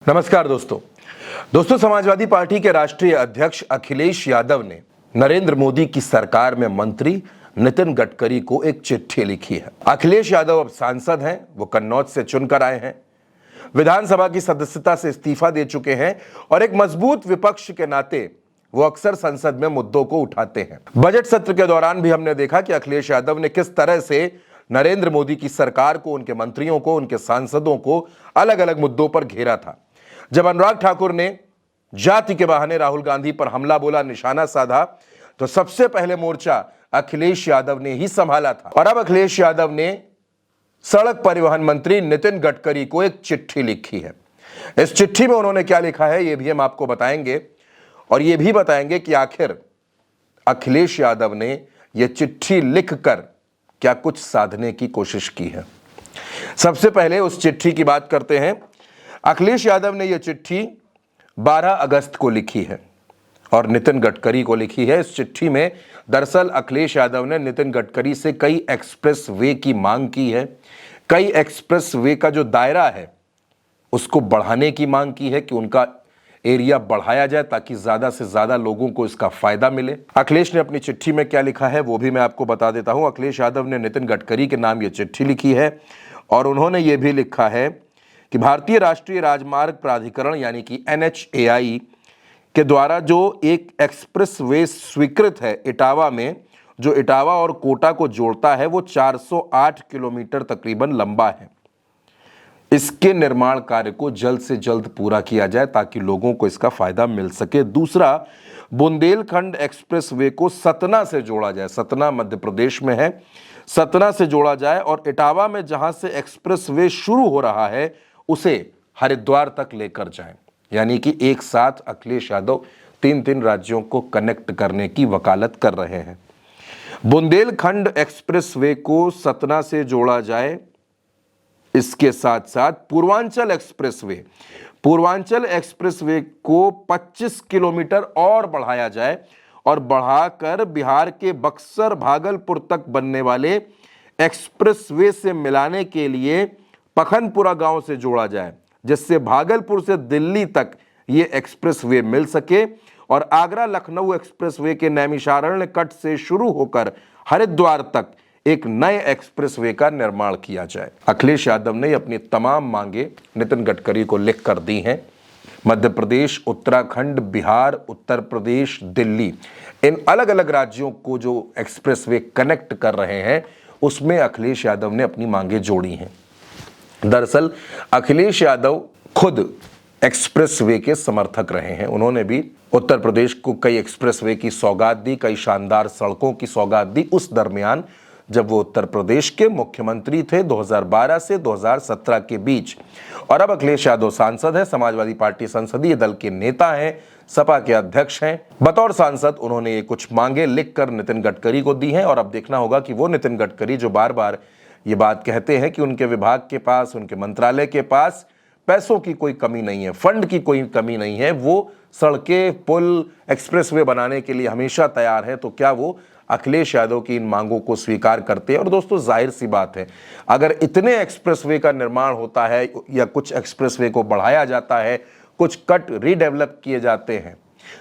नमस्कार दोस्तों समाजवादी पार्टी के राष्ट्रीय अध्यक्ष अखिलेश यादव ने नरेंद्र मोदी की सरकार में मंत्री नितिन गडकरी को एक चिट्ठी लिखी है। अखिलेश यादव अब सांसद हैं, वो कन्नौज से चुनकर आए हैं, विधानसभा की सदस्यता से इस्तीफा दे चुके हैं और एक मजबूत विपक्ष के नाते वो अक्सर संसद में मुद्दों को उठाते हैं। बजट सत्र के दौरान भी हमने देखा कि अखिलेश यादव ने किस तरह से नरेंद्र मोदी की सरकार को, उनके मंत्रियों को, उनके सांसदों को अलग अलग मुद्दों पर घेरा था। जब अनुराग ठाकुर ने जाति के बहाने राहुल गांधी पर हमला बोला, निशाना साधा, तो सबसे पहले मोर्चा अखिलेश यादव ने ही संभाला था। और अब अखिलेश यादव ने सड़क परिवहन मंत्री नितिन गडकरी को एक चिट्ठी लिखी है। इस चिट्ठी में उन्होंने क्या लिखा है यह भी हम आपको बताएंगे और यह भी बताएंगे कि आखिर अखिलेश यादव ने यह चिट्ठी लिखकर क्या कुछ साधने की कोशिश की है। सबसे पहले उस चिट्ठी की बात करते हैं। अखिलेश यादव ने यह चिट्ठी 12 अगस्त को लिखी है और नितिन गडकरी को लिखी है। इस चिट्ठी में दरअसल अखिलेश यादव ने नितिन गडकरी से कई एक्सप्रेस वे की मांग की है, कई एक्सप्रेस वे का जो दायरा है उसको बढ़ाने की मांग की है कि उनका एरिया बढ़ाया जाए ताकि ज्यादा से ज्यादा लोगों को इसका फायदा मिले। अखिलेश ने अपनी चिट्ठी में क्या लिखा है वो भी मैं आपको बता देता हूं। अखिलेश यादव ने नितिन गडकरी के नाम यह चिट्ठी लिखी है और उन्होंने यह भी लिखा है कि भारतीय राष्ट्रीय राजमार्ग प्राधिकरण यानी कि NHAI के द्वारा जो एक एक्सप्रेस वे स्वीकृत है इटावा में, जो इटावा और कोटा को जोड़ता है, वो 408 किलोमीटर तकरीबन लंबा है। इसके निर्माण कार्य को जल्द से जल्द पूरा किया जाए ताकि लोगों को इसका फायदा मिल सके। दूसरा, बुंदेलखंड एक्सप्रेस वे को सतना से जोड़ा जाए, सतना मध्य प्रदेश में है, सतना से जोड़ा जाए और इटावा में जहां से एक्सप्रेस वे शुरू हो रहा है उसे हरिद्वार तक लेकर जाएं। यानी कि एक साथ अखिलेश यादव 3 राज्यों को कनेक्ट करने की वकालत कर रहे हैं। बुंदेलखंड एक्सप्रेस वे को सतना से जोड़ा जाए, इसके साथ साथ पूर्वांचल एक्सप्रेस वे को 25 किलोमीटर और बढ़ाया जाए और बढ़ाकर बिहार के बक्सर भागलपुर तक बनने वाले एक्सप्रेस वे से मिलाने के लिए पखनपुरा गांव से जोड़ा जाए, जिससे भागलपुर से दिल्ली तक ये एक्सप्रेस वे मिल सके और आगरा लखनऊ एक्सप्रेस वे के नैमिषारण्य कट से शुरू होकर हरिद्वार तक एक नए एक्सप्रेस वे का निर्माण किया जाए। अखिलेश यादव ने अपनी तमाम मांगे नितिन गडकरी को लिख कर दी हैं। मध्य प्रदेश, उत्तराखंड, बिहार, उत्तर प्रदेश, दिल्ली, इन अलग अलग राज्यों को जो एक्सप्रेस वे कनेक्ट कर रहे हैं उसमें अखिलेश यादव ने अपनी मांगे जोड़ी हैं। दरअसल अखिलेश यादव खुद एक्सप्रेस वे के समर्थक रहे हैं। उन्होंने भी उत्तर प्रदेश को कई एक्सप्रेस वे की सौगात दी, कई शानदार सड़कों की सौगात दी उस दरमियान जब वो उत्तर प्रदेश के मुख्यमंत्री थे 2012 से 2017 के बीच। और अब अखिलेश यादव सांसद हैं, समाजवादी पार्टी संसदीय दल के नेता हैं, सपा के अध्यक्ष हैं। बतौर सांसद उन्होंने ये कुछ मांगे लिखकर नितिन गडकरी को दी हैं और अब देखना होगा कि वो नितिन गडकरी जो बार बार ये बात कहते हैं कि उनके विभाग के पास, उनके मंत्रालय के पास पैसों की कोई कमी नहीं है, फंड की कोई कमी नहीं है, वो सड़कें, पुल, एक्सप्रेसवे बनाने के लिए हमेशा तैयार है, तो क्या वो अखिलेश यादव की इन मांगों को स्वीकार करते हैं। और दोस्तों जाहिर सी बात है, अगर इतने एक्सप्रेसवे का निर्माण होता है या कुछ एक्सप्रेसवे को बढ़ाया जाता है, कुछ कट रीडेवलप किए जाते हैं,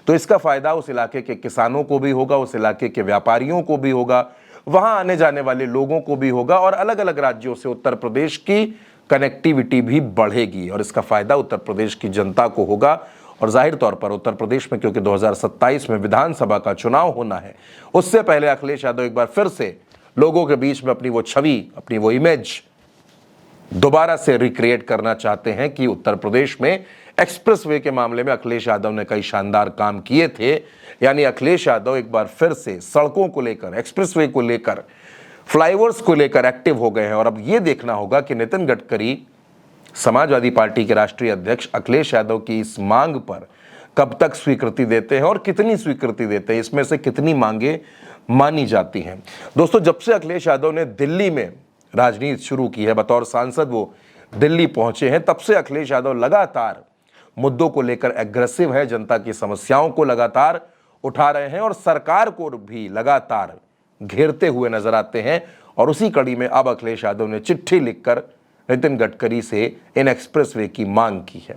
तो इसका फायदा उस इलाके के किसानों को भी होगा, उस इलाके के व्यापारियों को भी होगा, वहां आने जाने वाले लोगों को भी होगा और अलग अलग राज्यों से उत्तर प्रदेश की कनेक्टिविटी भी बढ़ेगी और इसका फायदा उत्तर प्रदेश की जनता को होगा। और जाहिर तौर पर उत्तर प्रदेश में क्योंकि 2027 में विधानसभा का चुनाव होना है, उससे पहले अखिलेश यादव एक बार फिर से लोगों के बीच में अपनी वो छवि, अपनी वो इमेज दोबारा से रिक्रिएट करना चाहते हैं कि उत्तर प्रदेश में एक्सप्रेसवे के मामले में अखिलेश यादव ने कई शानदार काम किए थे। यानी अखिलेश यादव एक बार फिर से सड़कों को लेकर, एक्सप्रेसवे को लेकर, फ्लाईओवर्स को लेकर एक्टिव हो गए हैं और अब यह देखना होगा कि नितिन गडकरी, समाजवादी पार्टी के राष्ट्रीय अध्यक्ष, अखिलेश यादव की इस मांग पर कब तक स्वीकृति देते हैं और कितनी स्वीकृति देते हैं, इसमें से कितनी मांगे मानी जाती हैं। दोस्तों, जब से अखिलेश यादव ने दिल्ली में राजनीति शुरू की है, बतौर सांसद वो दिल्ली पहुंचे हैं, तब से अखिलेश यादव लगातार मुद्दों को लेकर एग्रेसिव है, जनता की समस्याओं को लगातार उठा रहे हैं और सरकार को भी लगातार घेरते हुए नजर आते हैं। और उसी कड़ी में अब अखिलेश यादव ने चिट्ठी लिखकर नितिन गडकरी से इन एक्सप्रेसवे की मांग की है।